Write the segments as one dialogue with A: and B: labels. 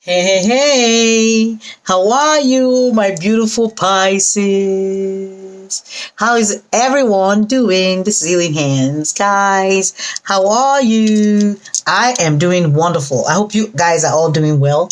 A: Hey, hey, hey, how are you, my beautiful Pisces? How is everyone doing? This is Healing Hands. Guys, how are you? I am doing wonderful. I hope you guys are all doing well.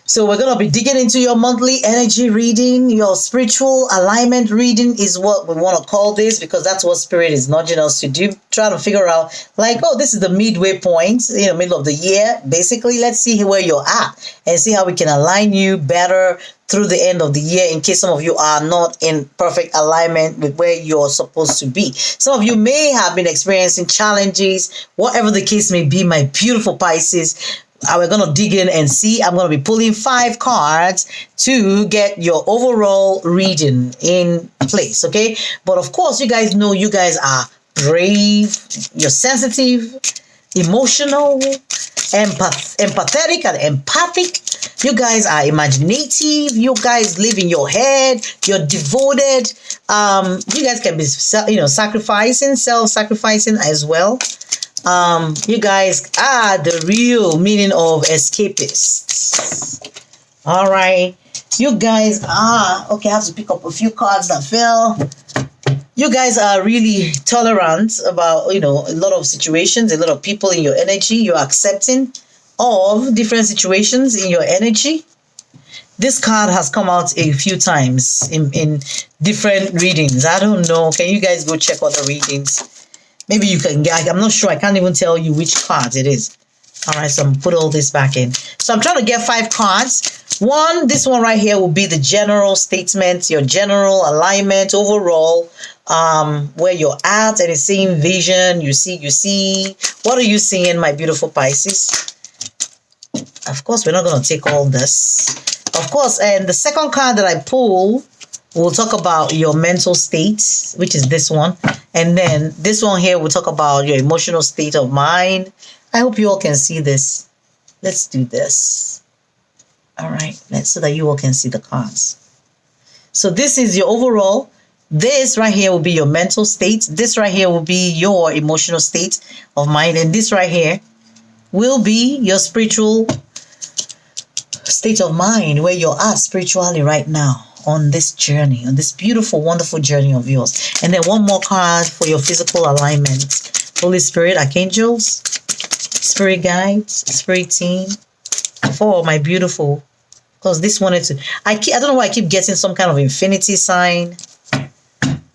A: So we're going to be digging into your monthly energy reading. Your spiritual alignment reading is what we want to call this, because that's what Spirit is nudging us to do. Trying to figure out, like, oh, this is the midway point, middle of the year. Basically, let's see where you're at and see how we can align you better through the end of the year, in case some of you are not in perfect alignment with where you're supposed to be. Some of you may have been experiencing challenges, whatever the case may be, my beautiful Pisces. We're going to dig in and see. I'm going to be pulling 5 cards to get your overall reading in place, okay? But of course, you guys know you guys are brave, you're sensitive, emotional, empathetic and empathic. You guys are imaginative. You guys live in your head. You're devoted. You guys can be, self-sacrificing as well. You guys are the real meaning of escapists. All right. You guys are, okay, I have to pick up a few cards that fell. You guys are really tolerant about, a lot of situations, a lot of people in your energy. You're accepting of different situations in your energy. This card has come out a few times in different readings. I don't know. Can you guys go check other readings? Maybe you can get, I'm not sure. I can't even tell you which cards it is. All right, so I'm put all this back in. So I'm trying to get 5 cards. This one right here will be the general statement, your general alignment overall, where you're at, and it's seeing vision. You see. What are you seeing, my beautiful Pisces? Of course, we're not going to take all this. Of course, and the second card that I pull, we'll talk about your mental state, which is this one. And then this one here, we'll talk about your emotional state of mind. I hope you all can see this. Let's do this. All right, so that you all can see the cards. So this is your overall. This right here will be your mental state. This right here will be your emotional state of mind. And this right here will be your spiritual state of mind, where you're at spiritually right now on this journey, on this beautiful, wonderful journey of yours. And then one more card for your physical alignment. Holy Spirit, Archangels, Spirit Guides, Spirit Team. For my beautiful, because this wanted to, I don't know why I keep getting some kind of infinity sign.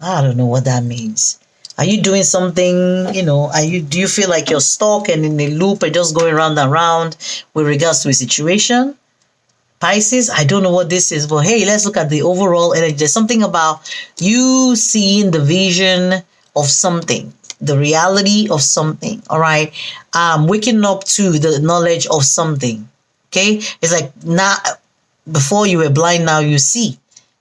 A: I don't know what that means. Are you doing something, do you feel like you're stuck and in a loop and just going round and round with regards to a situation? Pisces, I don't know what this is, but hey, let's look at the overall energy. There's something about you seeing the vision of something, the reality of something, all right? Waking up to the knowledge of something, okay? It's like, now, before you were blind, now you see.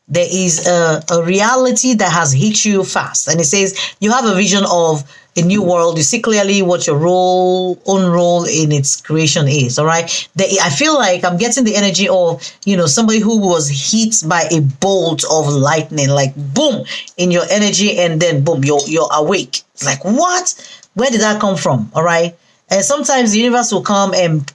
A: There is a reality that has hit you fast. And it says you have a vision of a new world. You see clearly what your own role in its creation is. All right. I feel like I'm getting the energy of, somebody who was hit by a bolt of lightning, like boom in your energy. And then boom, you're awake. It's like, what? Where did that come from? All right. And sometimes the universe will come and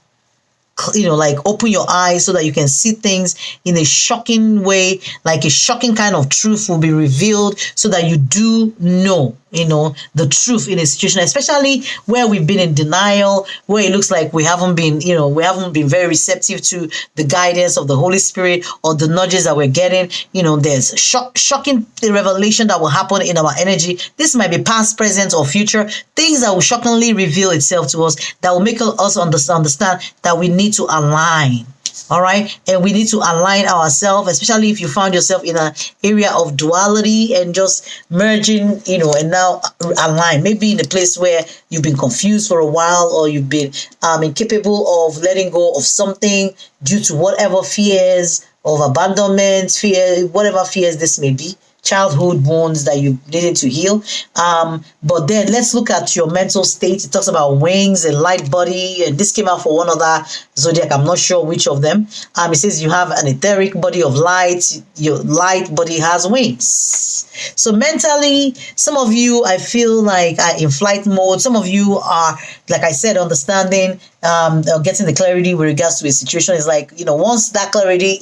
A: open your eyes so that you can see things in a shocking way, like a shocking kind of truth will be revealed so that you do know, the truth in a situation, especially where we've been in denial, where it looks like we haven't been very receptive to the guidance of the Holy Spirit or the nudges that we're getting. There's shocking revelation that will happen in our energy. This might be past, present, or future. Things that will shockingly reveal itself to us, that will make us understand that we need to align. All right. And we need to align ourselves, especially if you found yourself in an area of duality and just merging, and now align. Maybe in a place where you've been confused for a while, or you've been incapable of letting go of something due to whatever fears of abandonment, whatever fears this may be. Childhood wounds that you needed to heal. But then let's look at your mental state. It talks about wings and light body, and this came out for one other zodiac. I'm not sure which of them. It says you have an etheric body of light. Your light body has wings. So mentally, some of you, I feel like, are in flight mode. Some of you are, like I said, understanding getting the clarity with regards to a situation is like, once that clarity,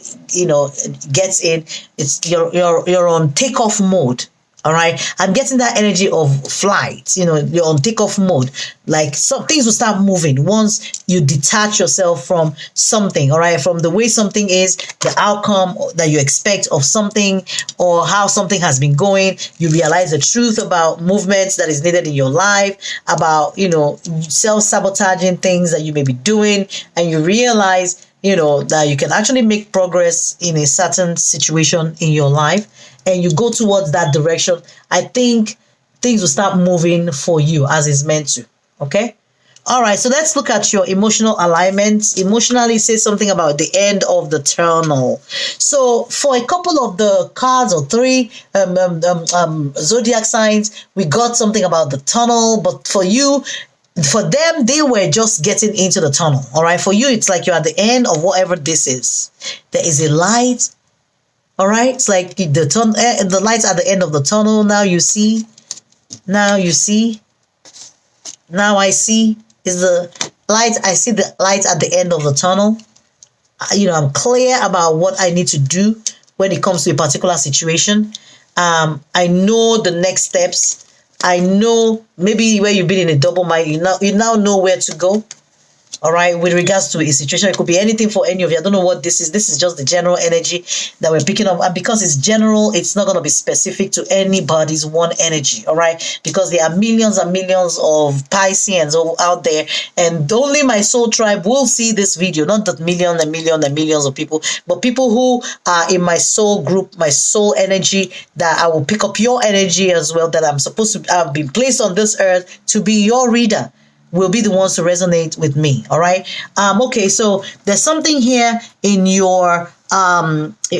A: gets in, it's you're on takeoff mode. All right. I'm getting that energy of flight, you're on takeoff mode. Like, some things will start moving once you detach yourself from something. All right. From the way something is, the outcome that you expect of something, or how something has been going. You realize the truth about movements that is needed in your life, about, self-sabotaging things that you may be doing. And you realize, that you can actually make progress in a certain situation in your life, and you go towards that direction. I think things will start moving for you as it's meant to. Okay. All right. So let's look at your emotional alignments. Emotionally, say something about the end of the tunnel. So for a couple of the cards, or three zodiac signs, we got something about the tunnel. But for you, for them, they were just getting into the tunnel. All right. For you, it's like you're at the end of whatever this is. There is a light. All right. It's like the lights at the end of the tunnel. Now you see. Now you see. Now I see. Is the light. I see the light at the end of the tunnel. I'm clear about what I need to do when it comes to a particular situation. I know the next steps. I know maybe where you've been in a double mind, you now know where to go. All right, with regards to a situation, it could be anything for any of you. I don't know what this is. This is just the general energy that we're picking up. And because it's general, it's not going to be specific to anybody's one energy. All right, because there are millions and millions of Pisceans out there. And only my soul tribe will see this video. Not that millions and millions and millions of people, but people who are in my soul group, my soul energy, that I will pick up your energy as well, that I'm supposed to have been placed on this earth to be your reader, will be the ones to resonate with me. All right. Okay. So there's something here in your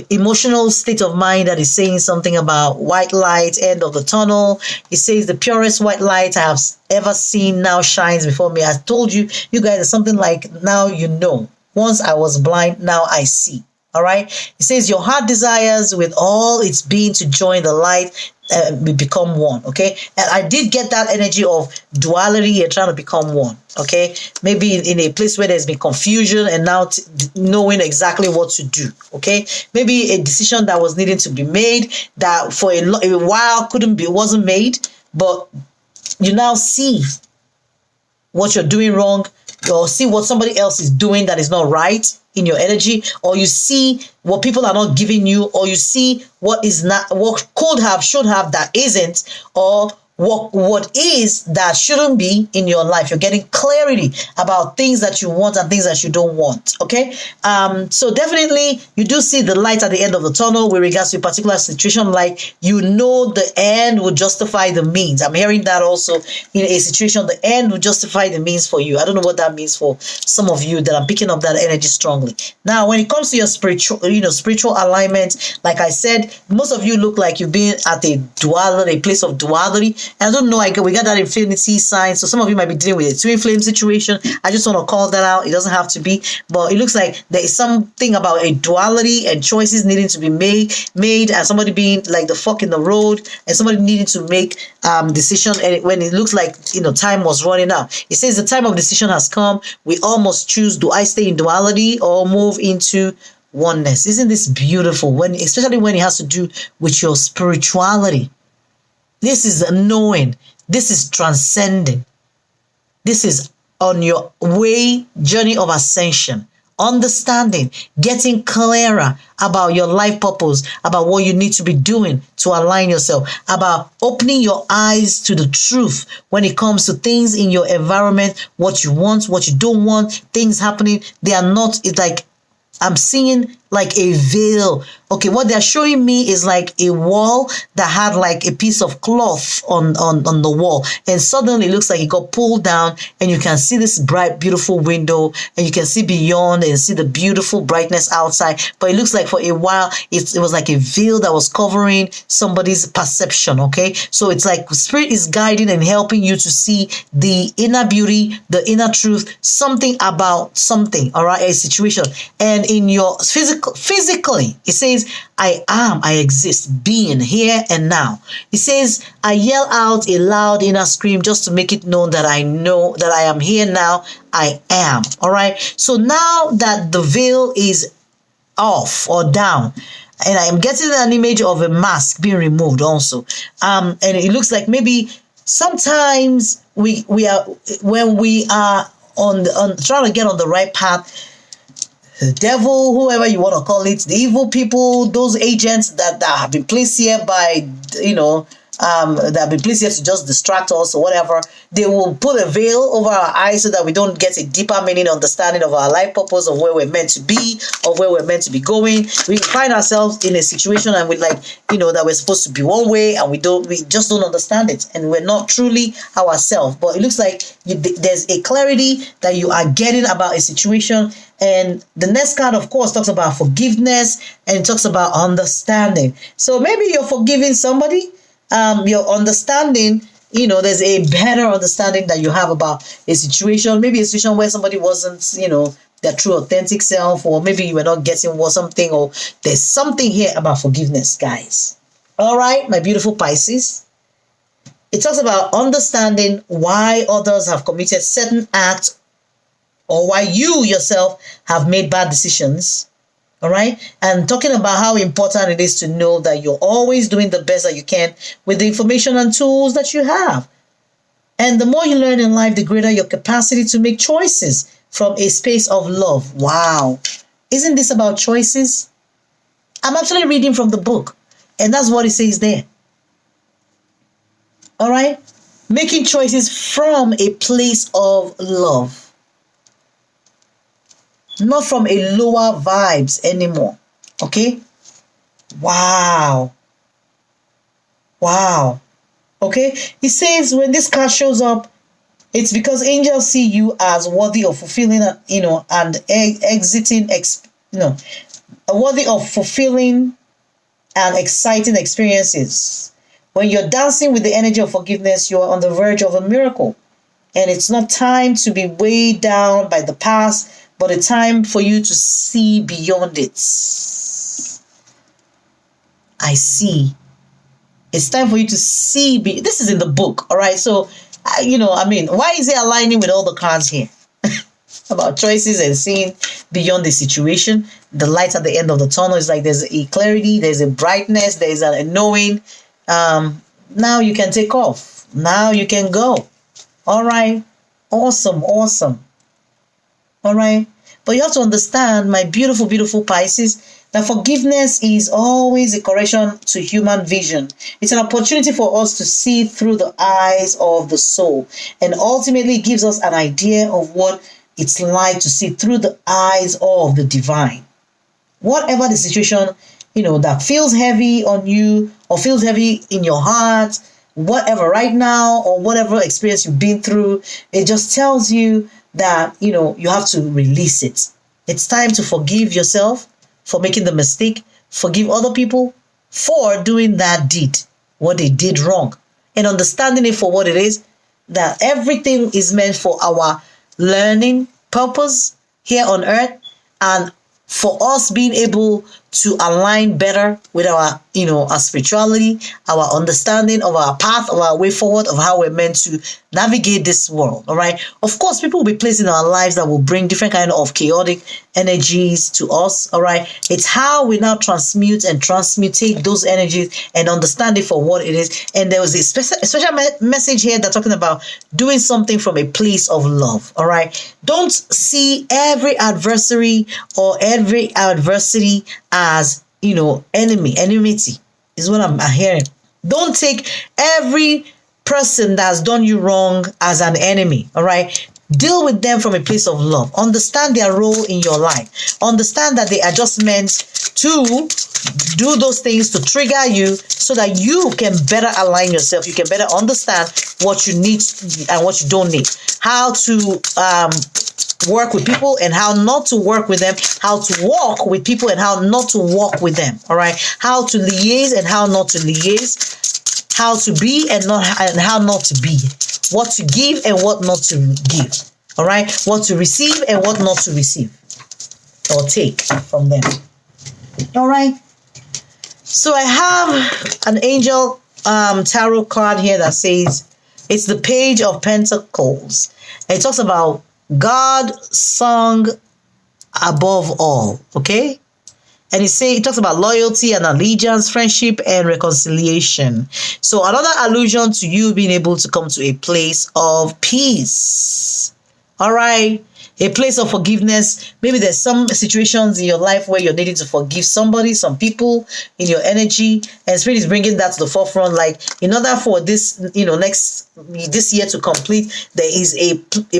A: emotional state of mind that is saying something about white light, end of the tunnel. It says the purest white light I have ever seen now shines before me. I told you, you guys, it's something like, now you know. Once I was blind, now I see. All right. It says your heart desires with all its being to join the light. We become one. Okay. And I did get that energy of duality. You're trying to become one. Okay. Maybe in a place where there's been confusion, and now knowing exactly what to do. Okay. Maybe a decision that was needing to be made that for a while wasn't made, but you now see what you're doing wrong, or see what somebody else is doing that is not right in your energy, or you see what people are not giving you, or you see what is not, what could have, should have, that isn't, or what is that shouldn't be in your life. You're getting clarity about things that you want and things that you don't want. Okay. So definitely you do see the light at the end of the tunnel with regards to a particular situation. Like, the end will justify the means. I'm hearing that also in a situation. The end will justify the means for you. I don't know what that means for some of you, that I'm picking up that energy strongly. Now, when it comes to your spiritual alignment, like I said, most of you look like you've been at a place of duality. And I don't know, we got that infinity sign. So some of you might be dealing with a twin flame situation. I just want to call that out. It doesn't have to be, but it looks like there is something about a duality and choices needing to be made, and somebody being like the fork in the road, and somebody needing to make decision. And when it looks like, time was running out, it says the time of decision has come. We all must choose. Do I stay in duality or move into oneness? Isn't this beautiful? Especially when it has to do with your spirituality. This is knowing. This is transcending. This is on your journey of ascension, understanding, getting clearer about your life purpose, about what you need to be doing to align yourself, about opening your eyes to the truth when it comes to things in your environment, what you want, what you don't want, things happening. They are not, it's like, I'm seeing like a veil. Okay, what they're showing me is like a wall that had like a piece of cloth on the wall, and suddenly it looks like it got pulled down, and you can see this bright, beautiful window, and you can see beyond and see the beautiful brightness outside. But it looks like for a while it was like a veil that was covering somebody's perception. Okay, so it's like spirit is guiding and helping you to see the inner beauty, the inner truth, something about something. All right, a situation, and in your physical physically. It says, I am, I exist, being here and now. It says, I yell out a loud inner scream just to make it known that I know that I am here now. I am. All right. So now that the veil is off or down, and I'm getting an image of a mask being removed also. And it looks like maybe sometimes we are, when we are on trying to get on the right path, the devil, whoever you want to call it, the evil people, those agents that have been placed here by, that have been placed here to just distract us or whatever, they will put a veil over our eyes so that we don't get a deeper meaning, understanding of our life purpose, of where we're meant to be, or where we're meant to be going. We find ourselves in a situation and we that we're supposed to be one way and we just don't understand it, and we're not truly ourselves. But it looks like there's a clarity that you are getting about a situation. And the next card, of course, talks about forgiveness, and it talks about understanding. So maybe you're forgiving somebody. Your understanding, there's a better understanding that you have about a situation. Maybe a situation where somebody wasn't, their true authentic self, or maybe you were not getting something, or there's something here about forgiveness, guys. All right, my beautiful Pisces. It talks about understanding why others have committed certain acts, or why you yourself have made bad decisions. All right. And talking about how important it is to know that you're always doing the best that you can with the information and tools that you have. And the more you learn in life, the greater your capacity to make choices from a space of love. Wow. Isn't this about choices? I'm actually reading from the book, and that's what it says there. All right. Making choices from a place of love. Not from a lower vibes anymore. Okay? Wow. Wow. Okay? He says when this card shows up, it's because angels see you as worthy of fulfilling, and worthy of fulfilling and exciting experiences. When you're dancing with the energy of forgiveness, you're on the verge of a miracle. And it's not time to be weighed down by the past, but a time for you to see beyond it. I see. It's time for you to see. This is in the book, all right? So, why is it aligning with all the cards here? About choices and seeing beyond the situation. The light at the end of the tunnel is like there's a clarity, there's a brightness, there's a knowing. Now you can take off. Now you can go. All right. Awesome. Awesome. All right. But you have to understand, my beautiful, beautiful Pisces, that forgiveness is always a correction to human vision. It's an opportunity for us to see through the eyes of the soul, and ultimately gives us an idea of what it's like to see through the eyes of the divine. Whatever the situation, that feels heavy on you or feels heavy in your heart, whatever right now, or whatever experience you've been through, it just tells you that, you have to release it. It's time to forgive yourself for making the mistake, forgive other people for doing that deed, what they did wrong, and understanding it for what it is, that everything is meant for our learning purpose here on earth, and for us being able to align better with our, our spirituality, our understanding of our path, of our way forward, of how we're meant to navigate this world. All right. Of course, people will be placed in our lives that will bring different kind of chaotic energies to us. All right. It's how we now transmute and transmutate those energies and understand it for what it is. And there was a special message here that's talking about doing something from a place of love. All right. Don't see every adversary or every adversity as, enmity is what I'm hearing. Don't take every person that's done you wrong as an enemy. All right. Deal with them from a place of love. Understand their role in your life. Understand that they are just meant to do those things to trigger you so that you can better align yourself. You can better understand what you need and what you don't need. How to work with people and how not to work with them, how to walk with people and how not to walk with them. All right. How to liaise and how not to liaise, how to be and how not to be, what to give and what not to give. All right. What to receive and what not to receive or take from them. All right. So I have an angel tarot card here that says it's the Page of Pentacles. It talks about God sung above all. Okay. And it talks about loyalty and allegiance, friendship and reconciliation. So another allusion to you being able to come to a place of peace. All right. A place of forgiveness. Maybe there's some situations in your life where you're needing to forgive somebody, some people in your energy, and Spirit is bringing that to the forefront. Like, in order for this, this year to complete, there is a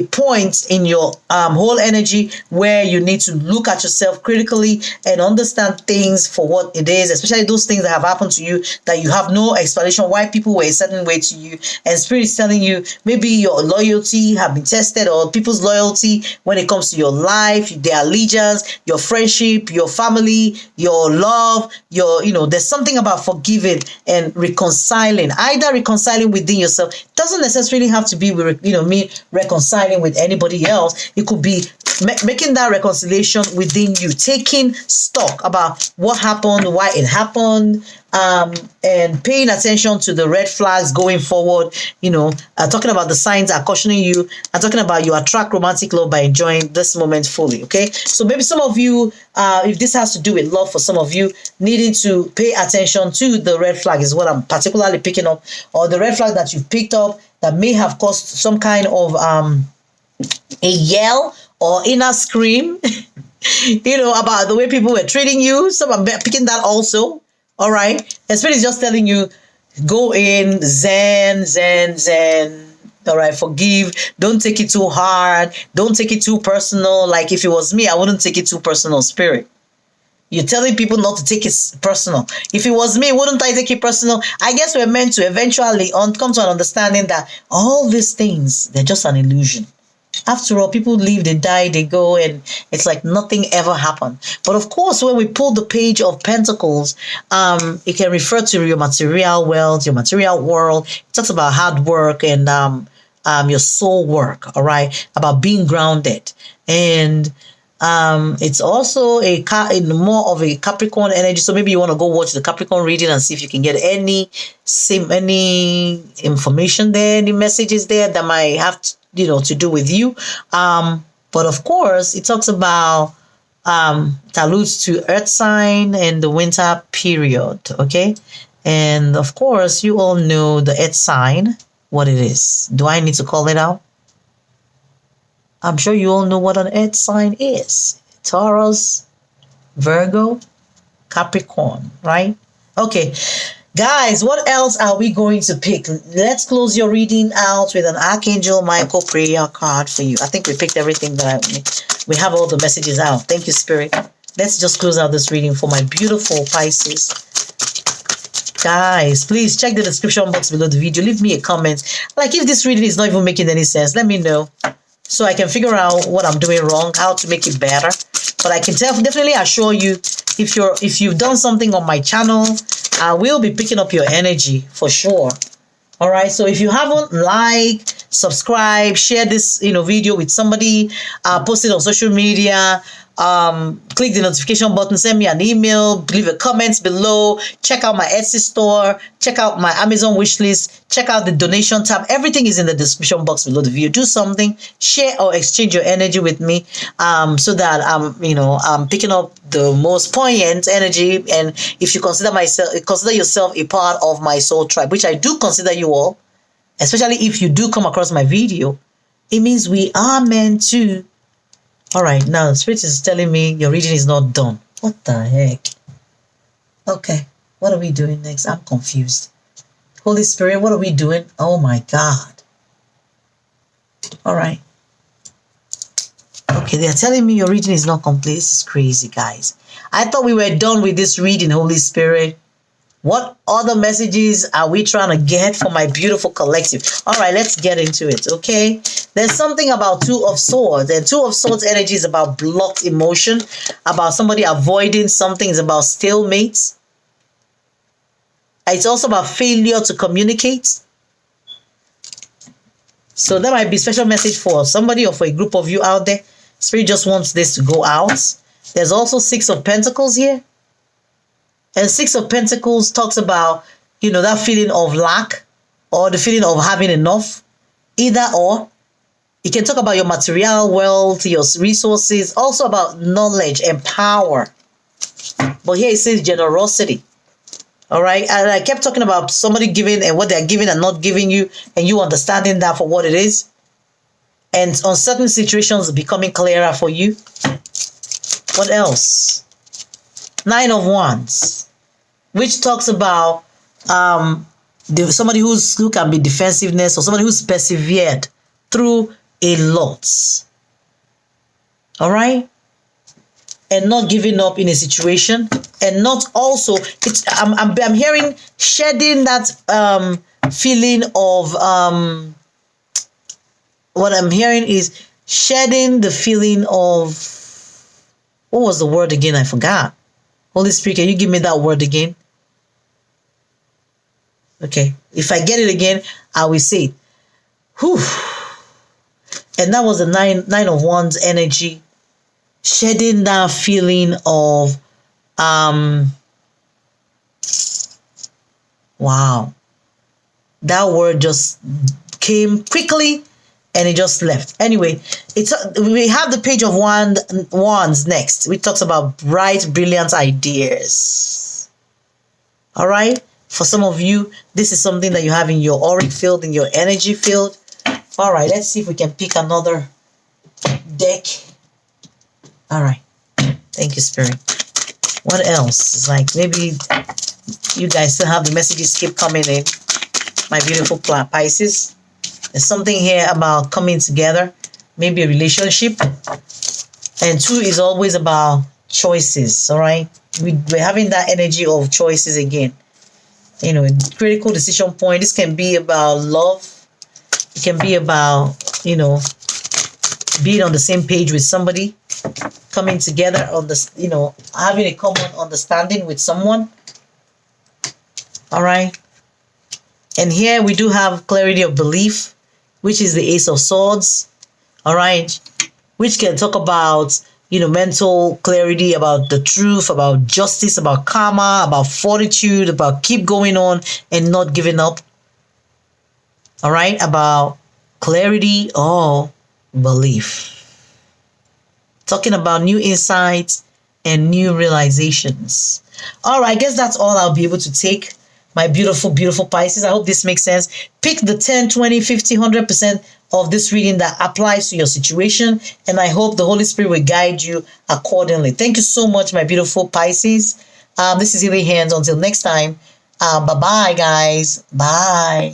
A: point in your whole energy where you need to look at yourself critically and understand things for what it is, especially those things that have happened to you that you have no explanation why people were a certain way to you. And Spirit is telling you maybe your loyalty have been tested, or people's loyalty when it comes to your life, their allegiance, your friendship, your family, your love, there's something about forgiving and reconciling, either reconciling within yourself. It doesn't necessarily have to be with, me reconciling with anybody else. It could be making that reconciliation within you, taking stock about what happened, why it happened, and paying attention to the red flags going forward. Talking about the signs are cautioning you. I'm talking about you attract romantic love by enjoying this moment fully. Okay, so maybe some of you, if this has to do with love, for some of you, needing to pay attention to the red flag is what I'm particularly picking up, or the red flag that you've picked up that may have caused some kind of a yell or inner scream, about the way people were treating you. So I'm picking that also. All right. And Spirit is just telling you, go in, zen, zen, zen. All right. Forgive. Don't take it too hard. Don't take it too personal. Like, if it was me, I wouldn't take it too personal, Spirit. You're telling people not to take it personal. If it was me, wouldn't I take it personal? I guess we're meant to eventually come to an understanding that all these things, they're just an illusion. After all, people live, they die, they go, and it's like nothing ever happened. But of course, when we pull the Page of Pentacles, it can refer to your material wealth, your material world. It talks about hard work and your soul work, all right, about being grounded. And it's also more of a Capricorn energy. So maybe you want to go watch the Capricorn reading and see if you can get any information there, any messages there that might have to do with you. But of course, it talks about it alludes to Earth sign and the winter period. Okay, and of course, you all know the Earth sign, what it is. Do I need to call it out? I'm sure you all know what an Earth sign is. Taurus, Virgo, Capricorn, right? Okay, guys, what else are we going to pick? Let's close your reading out with an Archangel Michael prayer card for you. I think we picked everything we have all the messages out. Thank you, Spirit. Let's just close out this reading for my beautiful Pisces. Guys, please check the description box below the video. Leave me a comment. Like, if this reading is not even making any sense, let me know, so I can figure out what I'm doing wrong, how to make it better. But I can definitely assure you, if you've done something on my channel, I will be picking up your energy for sure. All right. So if you haven't liked, subscribe, share this video with somebody, post it on social media. Click the notification button, send me an email, leave a comment below, check out my Etsy store, check out my Amazon wishlist, check out the donation tab. Everything is in the description box below the video. Do something, share or exchange your energy with me, so that I'm picking up the most poignant energy. And if you consider yourself a part of my soul tribe, which I do consider you all, especially if you do come across my video, it means we are meant to. All right, now Spirit is telling me your reading is not done. What the heck? Okay, what are we doing next? I'm confused. Holy Spirit, what are we doing? Oh my God. All right. Okay, they're telling me your reading is not complete. This is crazy, guys. I thought we were done with this reading, Holy Spirit. What other messages are we trying to get for my beautiful collective? All right, let's get into it, okay? There's something about Two of Swords. And Two of Swords energy is about blocked emotion, about somebody avoiding something. It's about stalemates. It's also about failure to communicate. So that might be a special message for somebody or for a group of you out there. Spirit just wants this to go out. There's also Six of Pentacles here. And Six of Pentacles talks about, that feeling of lack or the feeling of having enough. Either or. You can talk about your material wealth, your resources, also about knowledge and power. But here it says generosity. All right. And I kept talking about somebody giving and what they're giving and not giving you, and you understanding that for what it is. And on certain situations becoming clearer for you. What else? Nine of Wands, which talks about somebody who can be defensiveness, or somebody who's persevered through a lot. All right. And not giving up in a situation, and not also, I'm hearing shedding that feeling of what I'm hearing is shedding the feeling of, what was the word again? I forgot. Holy Spirit, can you give me that word again? Okay, if I get it again, I will say it. Whew. And that was the nine of Wands energy. Shedding that feeling of wow, that word just came quickly and it just left. Anyway, we have the Page of Wands next, which talks about bright, brilliant ideas. All right, for some of you, this is something that you have in your auric field, in your energy field. All right, let's see if we can pick another deck. All right. Thank you, Spirit. What else? It's like maybe you guys still have the messages keep coming in. My beautiful Pisces. There's something here about coming together. Maybe a relationship. And 2 is always about choices. All right. We're having that energy of choices again. Critical decision point. This can be about love. It can be about, being on the same page with somebody, coming together on this, having a common understanding with someone. All right. And here we do have clarity of belief, which is the Ace of Swords. All right. Which can talk about, mental clarity, about the truth, about justice, about karma, about fortitude, about keep going on and not giving up. All right. About clarity or belief. Talking about new insights and new realizations. All right, I guess that's all I'll be able to take, my beautiful, beautiful Pisces. I hope this makes sense. Pick the 10, 20, 50, 100% of this reading that applies to your situation, and I hope the Holy Spirit will guide you accordingly. Thank you so much, my beautiful Pisces. This is Healing Hands. Until next time, bye-bye, guys. Bye.